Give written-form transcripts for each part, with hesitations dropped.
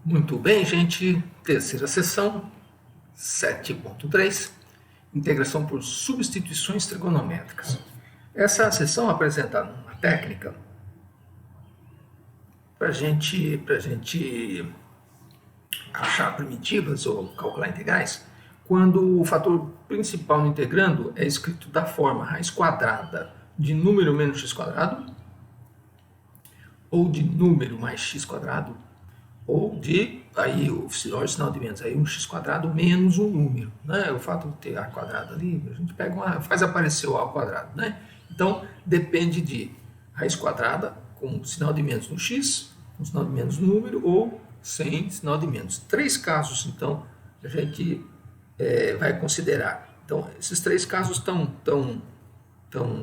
Muito bem, gente. Terceira sessão, 7.3, integração por substituições trigonométricas. Essa sessão apresenta uma técnica para gente achar primitivas ou calcular integrais quando o fator principal no integrando é escrito da forma raiz quadrada de número menos x quadrado, ou de número mais x quadrado, ou de, aí o sinal de menos, aí um x quadrado menos um número, né? O fato de ter a quadrado ali, a gente pega faz aparecer o a ao quadrado, né? Então, depende de raiz quadrada com sinal de menos no x, com sinal de menos no número, ou sem sinal de menos. Três casos, então, a gente vai considerar. Então, esses três casos estão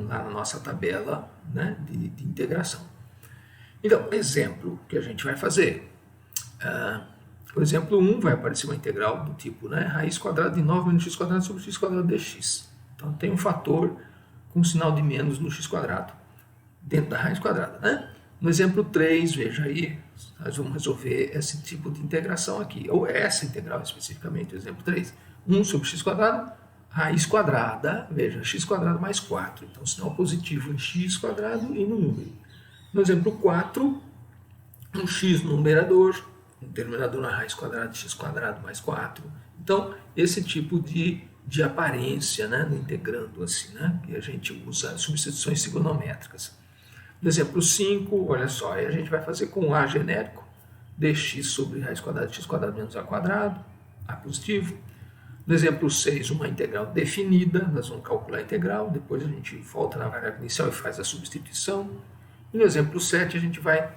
lá na nossa tabela, né, de integração. Então, exemplo que a gente vai fazer. O exemplo 1 vai aparecer uma integral do tipo, né, raiz quadrada de 9 menos x quadrado sobre x quadrado dx. Então, tem um fator com sinal de menos no x quadrado, dentro da raiz quadrada, né? No exemplo 3, veja aí, nós vamos resolver esse tipo de integração aqui, ou essa integral especificamente, o exemplo 3. 1 sobre x quadrado, raiz quadrada, veja, x quadrado mais 4. Então, sinal positivo em x quadrado e no número. No exemplo 4, um x no numerador, um denominador na raiz quadrada de x quadrado mais 4. Então, esse tipo de aparência, né, no integrando assim, né, que a gente usa substituições trigonométricas. No exemplo 5, olha só, aí a gente vai fazer com a genérico, dx sobre raiz quadrada de x quadrado menos a quadrado, a positivo. No exemplo 6, uma integral definida, nós vamos calcular a integral, depois a gente volta na variável inicial e faz a substituição. E no exemplo 7, a gente vai,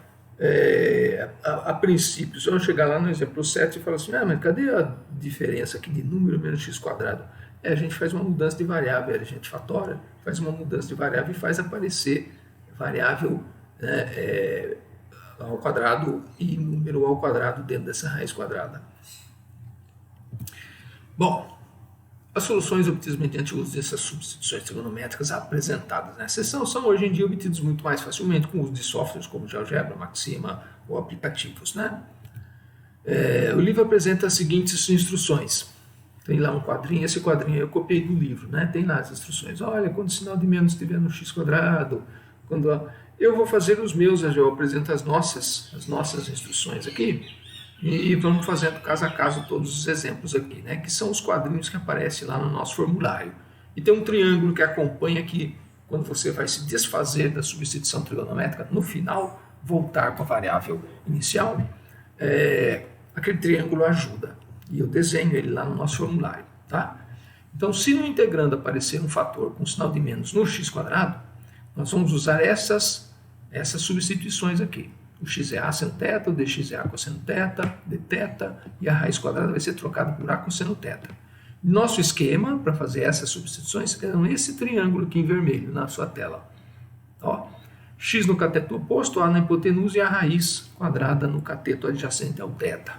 a princípio, se eu chegar lá no exemplo 7 e falar assim, mas cadê a diferença aqui de número menos x quadrado? A gente faz uma mudança de variável, a gente fatora, faz uma mudança de variável e faz aparecer variável, né, ao quadrado e número ao quadrado dentro dessa raiz quadrada. Bom, as soluções obtidas mediante o uso dessas substituições trigonométricas apresentadas nessa sessão são hoje em dia obtidas muito mais facilmente com o uso de softwares como GeoGebra, Maxima ou aplicativos, né? O livro apresenta as seguintes instruções. Tem lá um quadrinho, esse quadrinho eu copiei do livro, né? Tem lá as instruções. Olha, quando o sinal de menos estiver no x quadrado, eu vou fazer os meus, eu apresento as nossas instruções aqui. E vamos fazendo caso a caso todos os exemplos aqui, né? Que são os quadrinhos que aparecem lá no nosso formulário. E tem um triângulo que acompanha que, quando você vai se desfazer da substituição trigonométrica, no final, voltar com a variável inicial, aquele triângulo ajuda. E eu desenho ele lá no nosso formulário, tá? Então, se no integrando aparecer um fator com sinal de menos no x quadrado, nós vamos usar essas substituições aqui. O x é a seno θ, o dx é a cosseno θ, dθ, e a raiz quadrada vai ser trocada por a cosseno θ. Nosso esquema para fazer essas substituições é esse triângulo aqui em vermelho na sua tela. Ó, x no cateto oposto, a na hipotenusa e a raiz quadrada no cateto adjacente ao θ.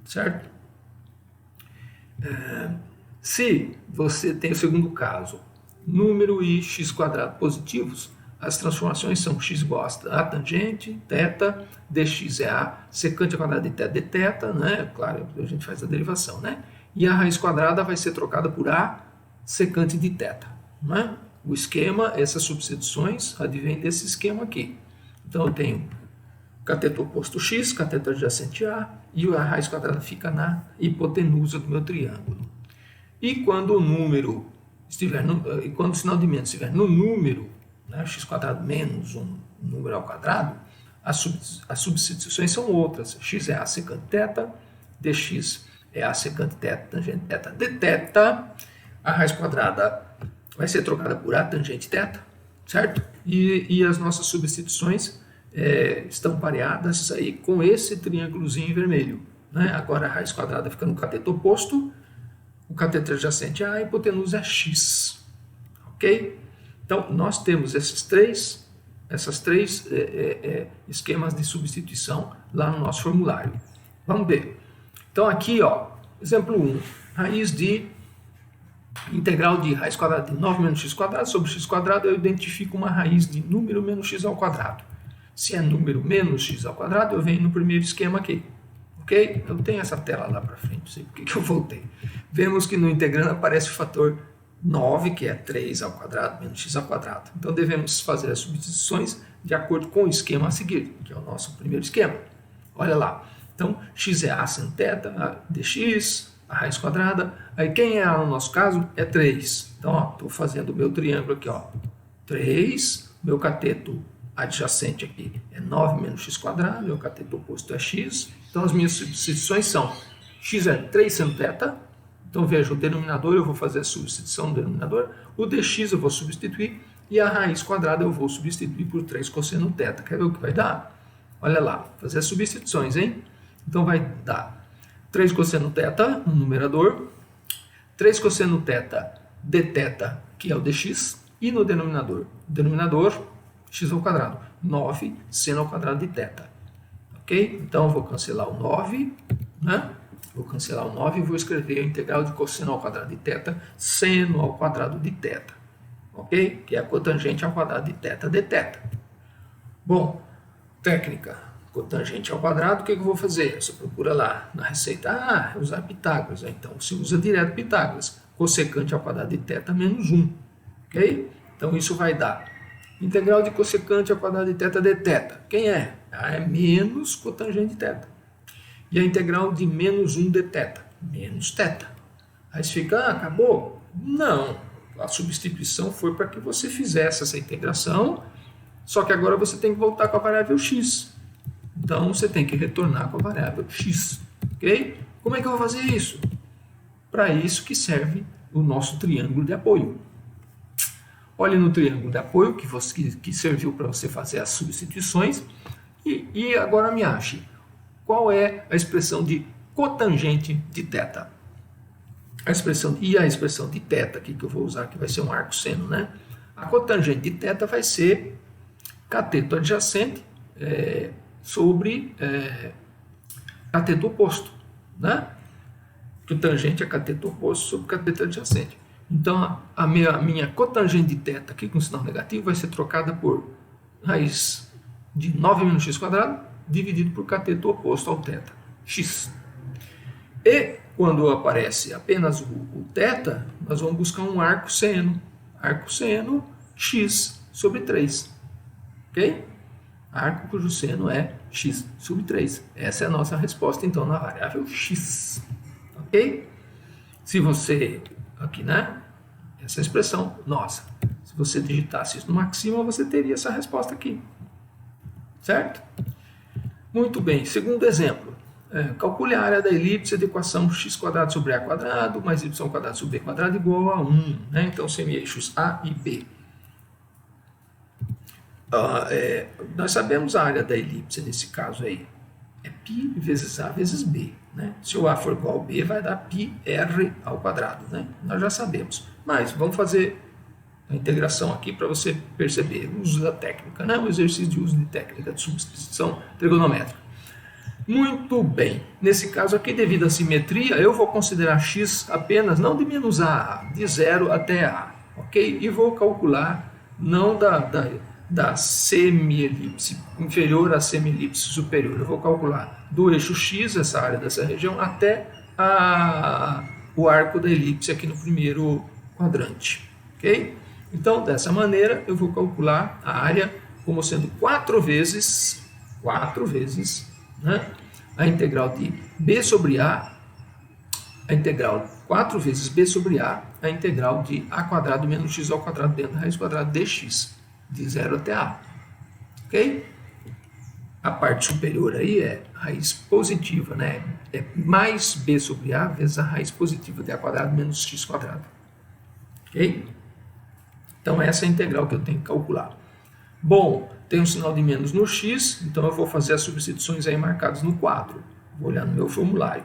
Certo? Se você tem o segundo caso, número e x quadrado positivos, as transformações são x igual a tangente, θ, dx é a secante ao quadrado de θ dθ, né? Claro, a gente faz a derivação, né? E a raiz quadrada vai ser trocada por a secante de θ, né? O esquema, essas substituições, advém desse esquema aqui. Então eu tenho cateto oposto x, cateto adjacente a, e a raiz quadrada fica na hipotenusa do meu triângulo. E quando o número estiver quando o sinal de menos estiver no número, né, x quadrado menos um número ao quadrado, as substituições são outras. X é a secante θ, dx é a secante θ, tangente θ, dθ, a raiz quadrada vai ser trocada por a tangente θ, certo? E as nossas substituições estão pareadas aí com esse triângulozinho em vermelho, né? Agora a raiz quadrada fica no cateto oposto, o cateto adjacente a hipotenusa é x, ok? Então, nós temos essas três esquemas de substituição lá no nosso formulário. Vamos ver. Então, aqui, ó, exemplo 1, raiz de integral de raiz quadrada de 9 menos x quadrado sobre x quadrado, eu identifico uma raiz de número menos x ao quadrado. Se é número menos x ao quadrado, eu venho no primeiro esquema aqui, ok? Eu tenho essa tela lá para frente, não sei por que eu voltei. Vemos que no integrando aparece o fator 9, que é 3 ao quadrado menos x ao quadrado. Então devemos fazer as substituições de acordo com o esquema a seguir, que é o nosso primeiro esquema. Olha lá. Então, x é a seno θ, dx, a raiz quadrada. Aí quem é a no nosso caso? É 3. Então, estou fazendo o meu triângulo aqui, ó. 3, meu cateto adjacente aqui é 9 menos x quadrado, meu cateto oposto é x. Então, as minhas substituições são x é 3 seno θ. Então, veja, o denominador eu vou fazer a substituição do denominador. O dx eu vou substituir. E a raiz quadrada eu vou substituir por 3 cosseno θ. Quer ver o que vai dar? Olha lá, fazer as substituições, hein? Então, vai dar 3 cosseno θ no numerador, 3 cosseno θ dθ, que é o dx, e no denominador, x ao quadrado, 9 seno ao quadrado de θ. Ok? Então, eu vou cancelar o 9, né? Vou cancelar o 9 e vou escrever a integral de cosseno ao quadrado de θ, seno ao quadrado de θ. Ok? Que é a cotangente ao quadrado de θ dθ. Bom, técnica. Cotangente ao quadrado, o que eu vou fazer? Você procura lá na receita, usar Pitágoras. Então, você usa direto Pitágoras. Cossecante ao quadrado de θ menos 1. Ok? Então, isso vai dar integral de cossecante ao quadrado de θ dθ. Quem é? É menos cotangente de θ. E a integral de menos 1 dθ. Menos θ. Aí você fica, acabou? Não. A substituição foi para que você fizesse essa integração, só que agora você tem que voltar com a variável x. Então, você tem que retornar com a variável x. Ok? Como é que eu vou fazer isso? Para isso que serve o nosso triângulo de apoio. Olhe no triângulo de apoio que serviu para você fazer as substituições. E agora me ache. Qual é a expressão de cotangente de θ? A expressão de θ aqui que eu vou usar, que vai ser um arco seno, né? A cotangente de θ vai ser cateto adjacente sobre cateto oposto, né? Que o tangente é cateto oposto sobre cateto adjacente. Então, a minha cotangente de θ aqui com sinal negativo vai ser trocada por raiz de 9 menos x quadrado dividido por cateto oposto ao θ, x. E quando aparece apenas o θ, nós vamos buscar um arco seno x sobre 3. Ok? Arco cujo seno é x sobre 3. Essa é a nossa resposta, então, na variável x. Ok? Se você, aqui, né? Essa expressão, nossa. Se você digitasse isso no maxima, você teria essa resposta aqui. Certo? Muito bem. Segundo exemplo. Calcule a área da elipse da equação x² sobre a² mais y² sobre b² igual a 1. Né? Então, semi-eixos A e B. Nós sabemos a área da elipse nesse caso aí. É π vezes A vezes B. Né? Se o A for igual ao B, vai dar πr ao quadrado. Né? Nós já sabemos. Mas vamos fazer a integração aqui para você perceber o uso da técnica. Né? O exercício de uso de técnica de substituição trigonométrica. Muito bem. Nesse caso aqui, devido à simetria, eu vou considerar x apenas, não de menos a, de 0 até a. Ok? E vou calcular não da semi-elipse inferior à semi-elipse superior. Eu vou calcular do eixo x, essa área dessa região, até o arco da elipse aqui no primeiro quadrante. Ok? Então, dessa maneira, eu vou calcular a área como sendo 4 vezes, né? A integral de b sobre a integral 4 vezes b sobre a integral de a² menos x² dentro da raiz quadrada dx, de 0 até a. Ok? A parte superior aí é raiz positiva, né? É mais b sobre a vezes a raiz positiva de a² menos x². Ok? Então, essa é a integral que eu tenho que calcular. Bom, tem um sinal de menos no x, então eu vou fazer as substituições aí marcadas no quadro. Vou olhar no meu formulário.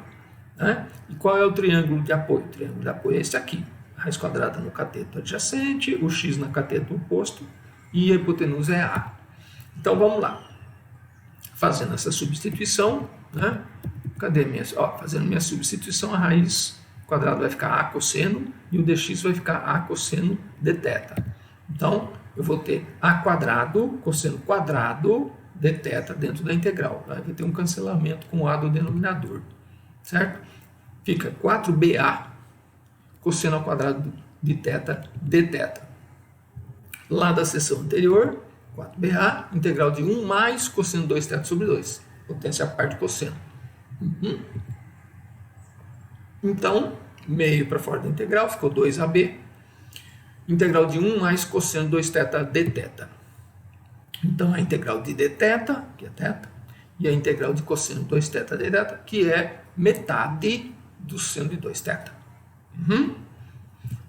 Né? E qual é o triângulo de apoio? O triângulo de apoio é esse aqui. A raiz quadrada no cateto adjacente, o x no cateto oposto e a hipotenusa é A. Então, vamos lá. Fazendo essa substituição, né? Cadê minha? Fazendo minha substituição, a raiz quadrada vai ficar A cosseno e o dx vai ficar A cosseno de θ. Então, eu vou ter A² cosseno quadrado dθ dentro da integral. Aí vai ter um cancelamento com o a do denominador, certo? Fica 4ba cosseno ao quadrado de θ dθ. Lá da seção anterior, 4ba, integral de 1 mais cosseno 2θ sobre 2. Potência a parte cosseno. Então, meio para fora da integral, ficou 2ab. Integral de 1 mais cosseno 2θ dθ. Então, a integral de dθ, que é θ, e a integral de cosseno 2θ dθ, que é metade do seno de 2θ.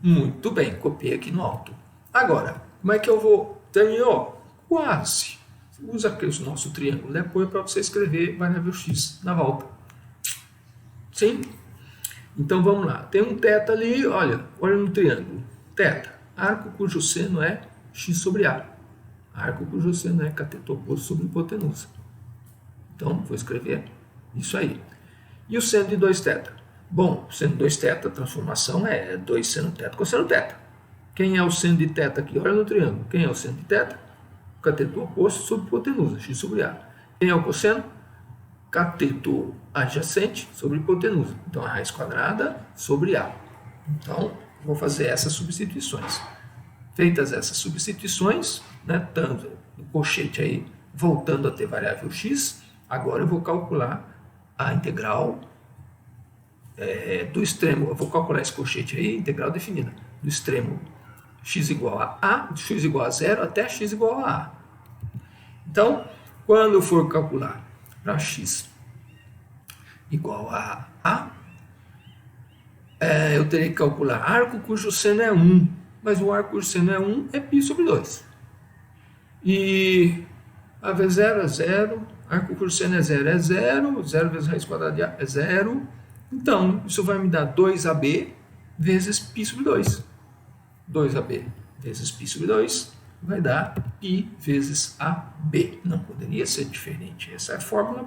Muito bem, copiei aqui no alto. Agora, como é que eu vou... Terminou? Quase. Usa aqui o nosso triângulo de apoio para você escrever variável x na volta. Sim? Então, vamos lá. Tem um θ ali, olha no triângulo. θ, arco cujo seno é x sobre a. Arco cujo seno é cateto oposto sobre hipotenusa. Então, vou escrever isso aí. E o seno de 2θ? Bom, seno de 2θ, a transformação é 2 seno θ cosseno θ. Quem é o seno de θ aqui? Olha no triângulo. Quem é o seno de θ? Cateto oposto sobre hipotenusa, x sobre a. Quem é o cosseno? Cateto adjacente sobre hipotenusa. Então, a raiz quadrada sobre a. Então, vou fazer essas substituições. Feitas essas substituições, né, tanto o colchete aí voltando a ter variável x, agora eu vou calcular a integral do extremo, eu vou calcular esse colchete aí, integral definida, do extremo x igual a, x igual a 0 até x igual a a. Então, quando eu for calcular para x igual a a, eu terei que calcular arco cujo seno é 1, mas o arco cujo seno é 1 é π sobre 2. E a v0 é 0, arco cujo seno é 0 é 0, 0 vezes raiz quadrada de a é 0. Então, isso vai me dar 2ab vezes π sobre 2. 2ab vezes π sobre 2 vai dar π vezes ab. Não poderia ser diferente. Essa é a fórmula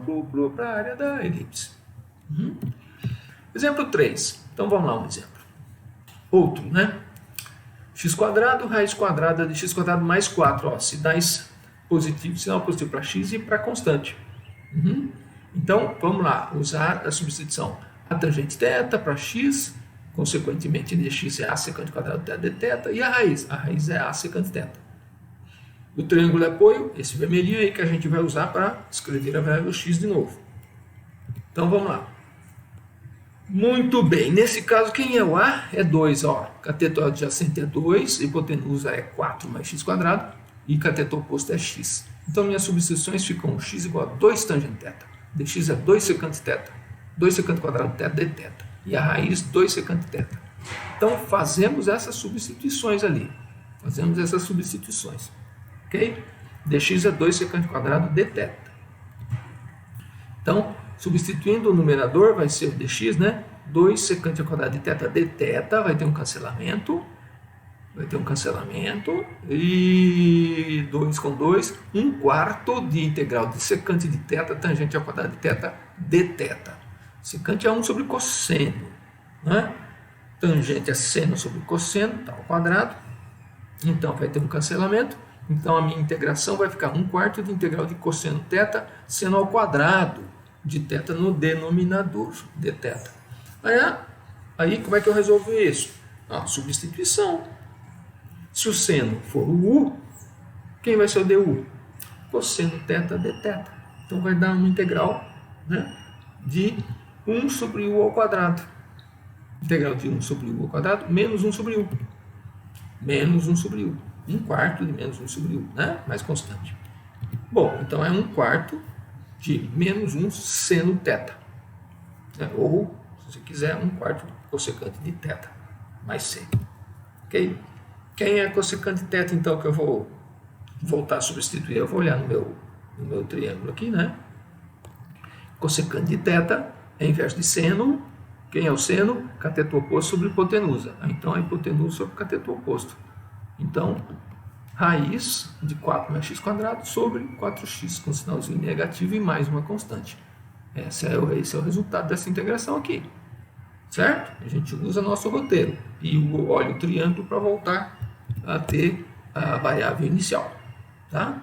para a área da elipse. Exemplo 3. Então, vamos lá um exemplo. Outro, né? X quadrado, raiz quadrada de x quadrado mais 4. Ó, sinais positivos, sinal positivo para x e para constante. Então, vamos lá. Usar a substituição. A tangente θ para x, consequentemente dx é a secante quadrado de dθ, e a raiz é a secante θ. O triângulo de apoio, esse vermelhinho aí que a gente vai usar para escrever a variável x de novo. Então vamos lá. Muito bem, nesse caso quem é o a? É 2, ó. Cateto adjacente é 2, hipotenusa é 4 mais x quadrado e cateto oposto é x. Então minhas substituições ficam x igual a 2 tangente θ, dx é 2 secante θ, 2 secante quadrado de θ dθ, e a raiz 2 secante θ. Então fazemos essas substituições ali. Fazemos essas substituições. Ok? dx é 2 secante quadrado de θ. Então, substituindo o numerador, vai ser o dx, né? 2 secante ao quadrado de θ dθ, vai ter um cancelamento. E 2 com 2, 1/4 de integral de secante de θ tangente ao quadrado de θ dθ. Secante é 1 sobre cosseno, né? Tangente é seno sobre cosseno, tá ao quadrado. Então vai ter um cancelamento. Então a minha integração vai ficar 1/4 de integral de cosseno θ seno ao quadrado de θ no denominador dθ. Aí como é que eu resolvo isso? Substituição. Se o seno for o u, quem vai ser o du? Cosseno θ dθ. Então vai dar uma integral, né, de 1 sobre u ao quadrado. Integral de 1 sobre u ao quadrado menos 1 sobre u. Menos 1 sobre u. 1/4 de menos 1 sobre u, né? Mais constante. Bom, então é 1/4 de menos 1 seno θ. Né? Ou, se você quiser, 1/4 cossecante de θ mais c. Ok? Quem é cossecante de θ, então, que eu vou voltar a substituir? Eu vou olhar no meu triângulo aqui, né? Cossecante de θ é inverso de seno. Quem é o seno? Cateto oposto sobre hipotenusa. Então, a hipotenusa sobre o cateto oposto. Então, raiz de 4 mais x quadrado sobre 4x com sinalzinho negativo e mais uma constante. Esse é o resultado dessa integração aqui. Certo? A gente usa nosso roteiro. E olha o triângulo para voltar a ter a variável inicial. Tá?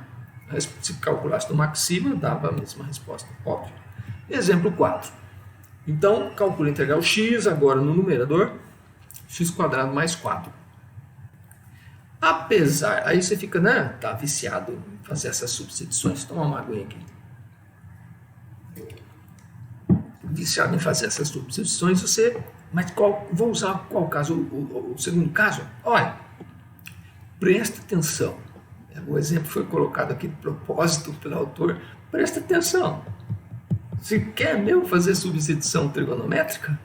Se calculasse no maxima, dava a mesma resposta, óbvio. Exemplo 4. Então, calcula a integral x, agora no numerador, x² mais 4. Apesar, aí você fica, né, tá viciado em fazer essas substituições. Toma uma aguinha aqui. Viciado em fazer essas substituições, mas vou usar qual caso? O segundo caso? Olha, presta atenção. O exemplo foi colocado aqui de propósito pelo autor. Presta atenção. Se quer mesmo fazer substituição trigonométrica,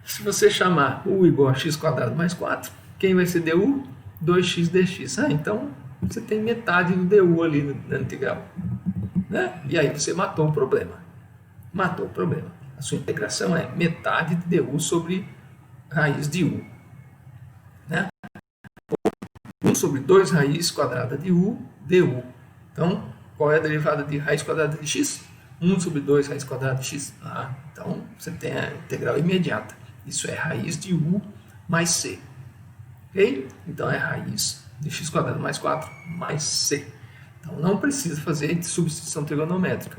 se você chamar u igual a x² mais 4, quem vai ser du? 2x dx. Então, você tem metade do du ali na integral. Né? E aí você matou o problema. Matou o problema. A sua integração é metade de du sobre raiz de u. Né? 1 sobre 2 raiz quadrada de u, du. Então, qual é a derivada de raiz quadrada de x? 1 sobre 2 raiz quadrada de x. Então, você tem a integral imediata. Isso é raiz de u mais c. Ok? Então, é raiz de x² mais 4 mais c. Então, não precisa fazer substituição trigonométrica.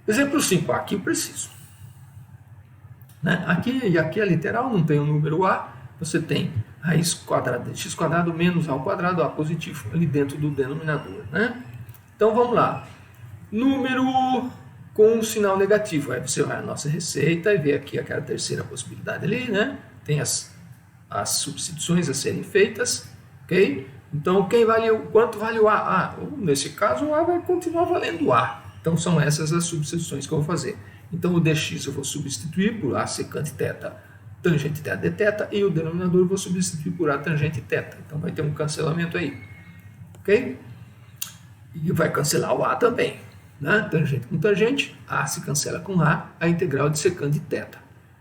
Exemplo 5. Aqui eu preciso. Né? Aqui é literal, não tem o número a. Você tem raiz quadrada de x² menos a ao quadrado, a positivo, ali dentro do denominador. Né? Então, vamos lá. Número com sinal negativo. Aí você vai à nossa receita e vê aqui aquela terceira possibilidade ali, né? Tem as substituições a serem feitas, ok? Então, quanto vale o A? Nesse caso, o A vai continuar valendo A. Então, são essas as substituições que eu vou fazer. Então, o dx eu vou substituir por A secante θ, tangente θ de θ, e o denominador eu vou substituir por A tangente θ. Então, vai ter um cancelamento aí, ok? E vai cancelar o A também. Né? Tangente com tangente, A se cancela com A integral de secante θ.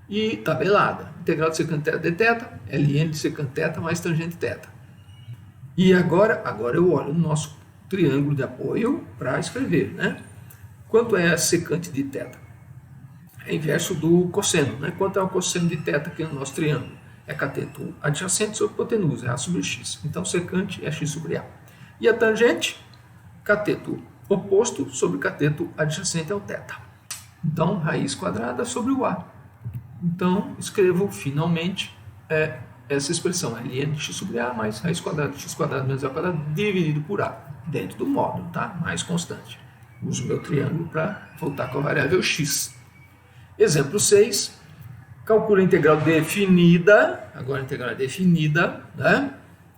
E tabelada, integral de secante θ de θ, ln de secante θ mais tangente θ. E agora eu olho no nosso triângulo de apoio para escrever, né? Quanto é a secante de θ? É inverso do cosseno, né? Quanto é o cosseno de θ aqui no nosso triângulo? É cateto adjacente sobre hipotenusa, é A sobre x. Então, secante é x sobre A. E a tangente? Cateto oposto sobre cateto adjacente ao θ. Então, raiz quadrada sobre o A. Então, escrevo finalmente essa expressão, ln de x sobre A mais raiz quadrada de x² menos A² dividido por A, dentro do módulo, tá? Mais constante. Uso o meu triângulo para voltar com a variável x. Exemplo 6. Calcula a integral definida, agora a integral é definida, né?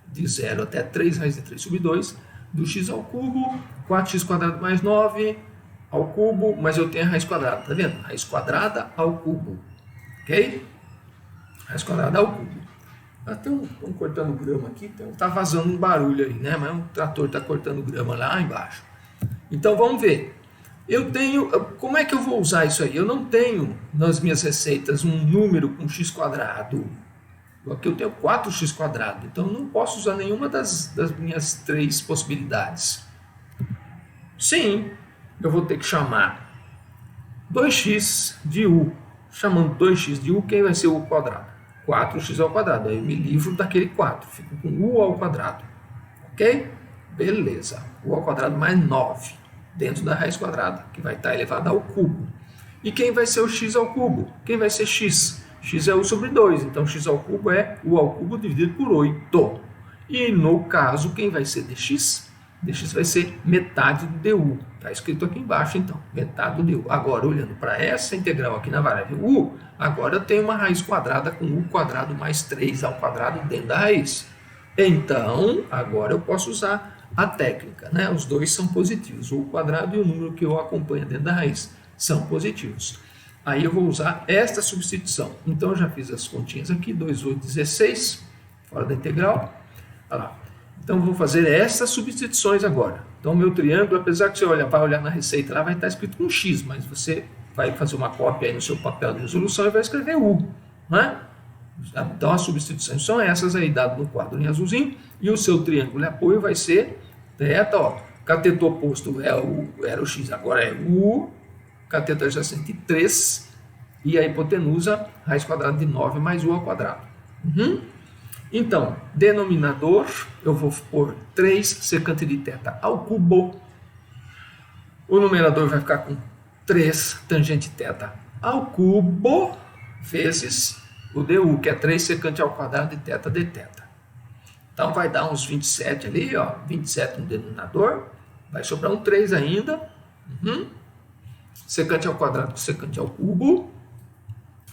De 0 até 3 raiz de 3 sobre 2, do x ao cubo, 4x² mais 9 ao cubo, mas eu tenho a raiz quadrada, tá vendo? Raiz quadrada ao cubo, ok? Raiz quadrada ao cubo. Estão cortando grama aqui, tá vazando um barulho aí, né? Mas um trator está cortando grama lá embaixo. Então vamos ver. Como é que eu vou usar isso aí? Eu não tenho nas minhas receitas um número com x². Aqui eu tenho 4x², então eu não posso usar nenhuma das minhas 3 possibilidades. Sim, eu vou ter que chamar 2x de u. Chamando 2x de u, quem vai ser o quadrado? 4x ao quadrado. Aí eu me livro daquele 4, fico com u ao quadrado. Ok? Beleza. U ao quadrado mais 9, dentro da raiz quadrada, que vai estar elevada ao cubo. E quem vai ser o x ao cubo? Quem vai ser x? X é u sobre 2, então x ao cubo é u ao cubo dividido por 8. E no caso, quem vai ser dx? Dx vai ser metade do du. Está escrito aqui embaixo, então, metade do du. Agora, olhando para essa integral aqui na variável u, agora eu tenho uma raiz quadrada com u quadrado mais 3 ao quadrado dentro da raiz. Então, agora eu posso usar a técnica, né? Os dois são positivos, o quadrado e o número que eu acompanho dentro da raiz são positivos. Aí eu vou usar esta substituição. Então, eu já fiz as continhas aqui, 2, 8, 16, fora da integral. Olha lá. Então, vou fazer essas substituições agora. Então, o meu triângulo, apesar que você vai olhar na receita, lá vai estar escrito com x, mas você vai fazer uma cópia aí no seu papel de resolução e vai escrever u, né? Então, as substituições são essas aí, dado no quadro em azulzinho, e o seu triângulo de apoio vai ser θ, ó. Cateto oposto era o x, agora é u, cateto adjacente 3, e a hipotenusa, raiz quadrada de 9 mais u ao quadrado. Então, denominador, eu vou pôr 3 secante de θ ao cubo. O numerador vai ficar com 3 tangente θ ao cubo, vezes o du, que é 3 secante ao quadrado de θ dθ. Então, vai dar uns 27 ali, ó, 27 no denominador. Vai sobrar um 3 ainda. Secante ao quadrado com secante ao cubo.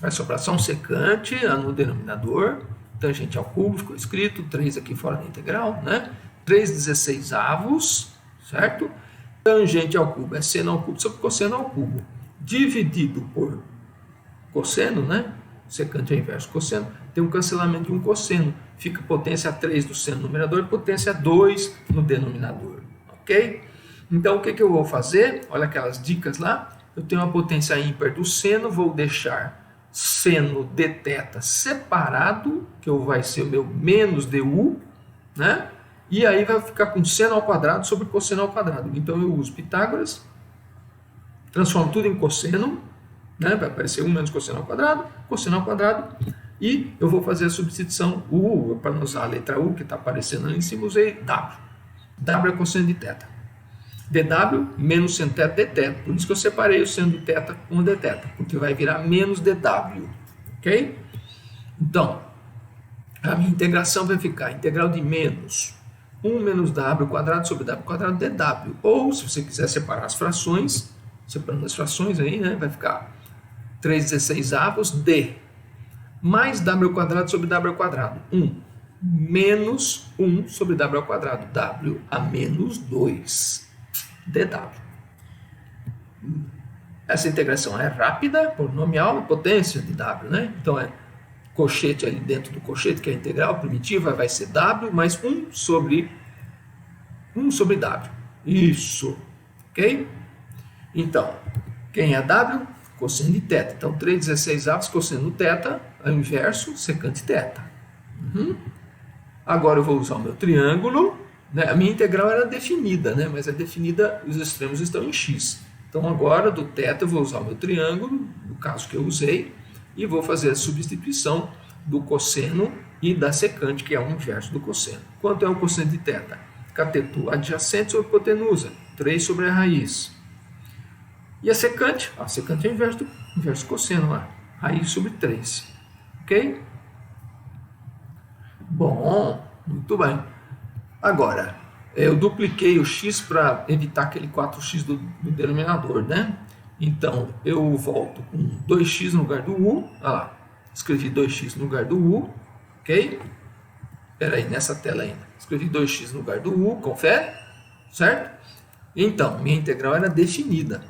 Vai sobrar só um secante no denominador. Tangente ao cubo, ficou escrito. 3 aqui fora da integral, né? 3/16avos, certo? Tangente ao cubo é seno ao cubo sobre cosseno ao cubo. Dividido por cosseno, né? Secante é inverso cosseno. Tem um cancelamento de um cosseno. Fica potência 3 do seno no numerador e potência 2 no denominador. Ok? Então, o que eu vou fazer? Olha aquelas dicas lá. Eu tenho a potência ímpar do seno, vou deixar seno dθ separado, que vai ser o meu menos du, né? E aí vai ficar com seno ao quadrado sobre cosseno ao quadrado. Então eu uso Pitágoras, transformo tudo em cosseno, né? Vai aparecer 1 menos cosseno ao quadrado, e eu vou fazer a substituição U, para não usar a letra U que está aparecendo ali em cima, usei W. W é cosseno de θ. dW menos seno θ dθ. Por isso que eu separei o seno de θ com o dθ, porque vai virar menos dW. Ok? Então, a minha integração vai ficar integral de menos 1 menos w quadrado sobre w quadrado dw. Ou, se você quiser separar as frações, separando as frações aí, né, vai ficar 3/16avos d mais w quadrado sobre w ao quadrado. 1 menos 1 sobre w ao quadrado. W a menos 2 dw. Essa integração é rápida, polinomial e potência de w, né? Então é cochete ali dentro do cochete, que é a integral primitiva, vai ser w mais 1 sobre w. Isso, ok? Então, quem é w? Cosseno de θ. Então, 3/16avos cosseno θ é o inverso secante θ. Agora eu vou usar o meu triângulo, né? A minha integral era definida, né? Mas é definida, os extremos estão em x. Então, agora do θ eu vou usar o meu triângulo, no caso que eu usei, e vou fazer a substituição do cosseno e da secante, que é o inverso do cosseno. Quanto é o cosseno de θ? Cateto adjacente sobre hipotenusa, 3 sobre a raiz. E a secante? A secante é o inverso do cosseno lá, raiz sobre 3. Ok? Bom, muito bem. Agora, eu dupliquei o x para evitar aquele 4x do denominador, né? Então, eu volto com 2x no lugar do u. Olha lá, escrevi 2x no lugar do u, ok? Espera aí, nessa tela ainda. Escrevi 2x no lugar do u, confere? Certo? Então, minha integral era definida.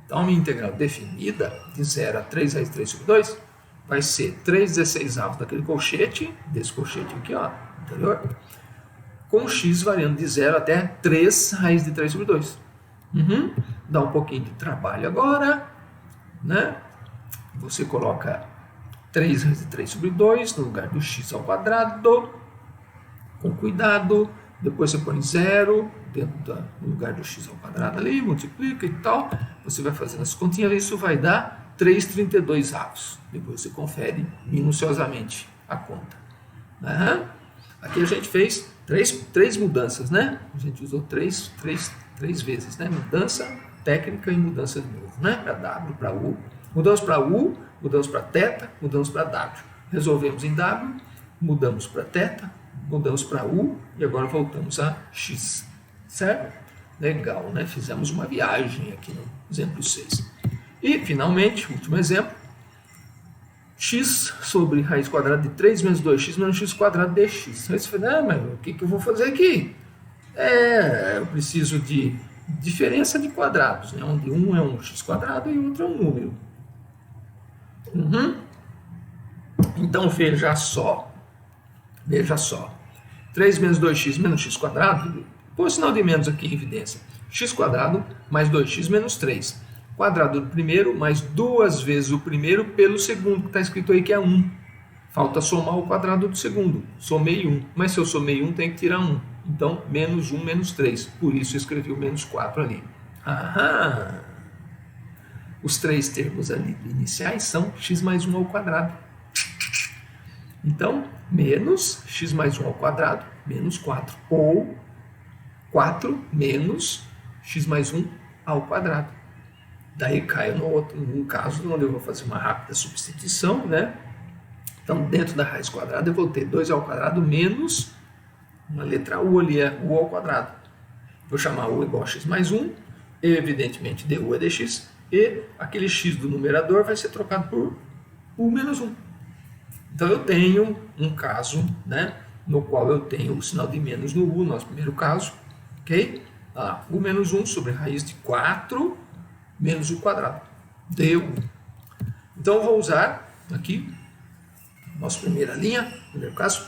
Então, a minha integral definida, de 0 a 3 raiz de 3 sobre 2, vai ser 3/16avos daquele colchete, desse colchete aqui, ó, anterior, com x variando de 0 até 3 raiz de 3 sobre 2. Dá um pouquinho de trabalho agora, né? Você coloca 3 raiz de 3 sobre 2 no lugar do x ao quadrado, com cuidado. Depois você põe 0 no lugar do x ao quadrado ali, multiplica e tal. Você vai fazendo as continhas, isso vai dar 3/32avos. Depois você confere minuciosamente a conta. Aqui a gente fez três mudanças, né? A gente usou três vezes, né? Mudança técnica e mudança de novo, né? Para W, para U. Mudamos para U, mudamos para θ, mudamos para W. Resolvemos em W, mudamos para θ, mudamos para U e agora voltamos a X. Certo? Legal, né? Fizemos uma viagem aqui no exemplo 6. E, finalmente, último exemplo. X sobre raiz quadrada de 3 menos 2x menos x quadrado dx. Aí você fala, mas o que eu vou fazer aqui? Eu preciso de diferença de quadrados, né? Onde um é um x quadrado e o outro é um número. Então, veja só. 3 menos 2x menos x quadrado, põe o sinal de menos aqui em evidência. X quadrado mais 2x menos 3. Quadrado do primeiro mais 2 vezes o primeiro pelo segundo, que está escrito aí que é 1. Falta somar o quadrado do segundo. Somei 1. Mas se eu somei 1, tem que tirar 1. Então, menos 1 menos 3. Por isso eu escrevi o menos 4 ali. Os três termos ali iniciais são x mais 1 ao quadrado. Então, menos x mais 1 ao quadrado, menos 4. Ou 4 menos x mais 1 ao quadrado. Daí caio num caso onde eu vou fazer uma rápida substituição, né? Então, dentro da raiz quadrada, eu vou ter 2 ao quadrado menos uma letra u ali, é u ao quadrado. Vou chamar u igual a x mais 1, evidentemente du é dx, e aquele x do numerador vai ser trocado por u menos 1. Então, eu tenho um caso, né, no qual eu tenho o sinal de menos no u, nosso primeiro caso, ok? U menos 1 sobre raiz de 4 menos u quadrado, du. Então, eu vou usar aqui, nossa primeira linha, primeiro caso,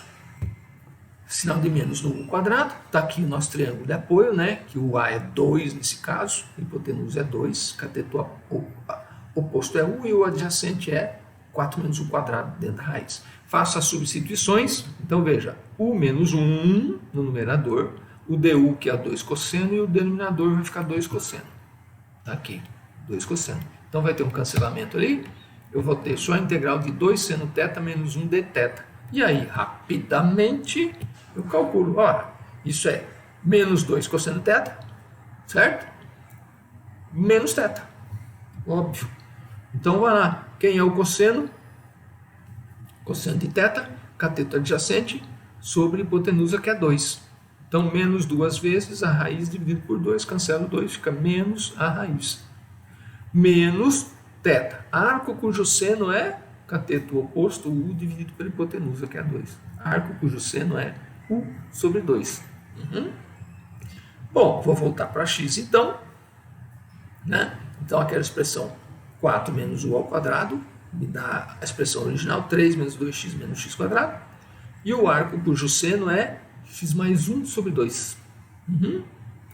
sinal de menos no u quadrado. Está aqui o nosso triângulo de apoio, né? Que o A é 2 nesse caso, a hipotenusa é 2, cateto oposto é u e o adjacente é 4 menos u quadrado dentro da raiz. Faço as substituições, então veja, u menos 1 no numerador, o du que é 2 cosseno e o denominador vai ficar 2 cosseno. Tá aqui, 2 cosseno. Então vai ter um cancelamento ali, eu vou ter só a integral de 2 seno θ menos 1 d θ. E aí, rapidamente, eu calculo, ora, isso é menos 2 cosseno θ, certo? Menos θ, óbvio. Então, vai lá, quem é o cosseno? Cosseno de θ, cateto adjacente, sobre hipotenusa, que é 2. Então, menos 2 vezes a raiz dividido por 2, cancela o 2, fica menos a raiz. Menos θ, arco cujo seno é cateto oposto, u dividido pela hipotenusa, que é 2. Arco cujo seno é u sobre 2. Bom, vou voltar para x então. Né? Então, aquela expressão 4 menos u ao quadrado me dá a expressão original 3 menos 2x menos x quadrado. E o arco cujo seno é x mais 1 sobre 2.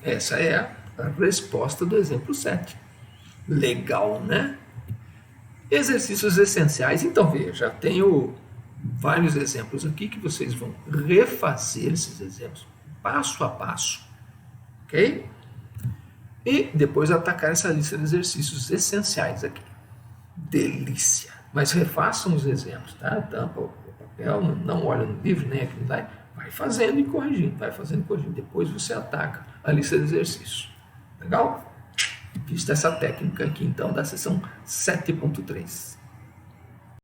Essa é a resposta do exemplo 7. Legal, né? Exercícios essenciais. Então, veja, tenho vários exemplos aqui que vocês vão refazer esses exemplos passo a passo, ok? E depois atacar essa lista de exercícios essenciais aqui. Delícia! Mas refaçam os exemplos, tá? Tampa o papel, não olha no livro, nem aqui lá. Vai fazendo e corrigindo, vai fazendo e corrigindo. Depois você ataca a lista de exercícios. Legal? Vista essa técnica aqui, então, da seção 7.3.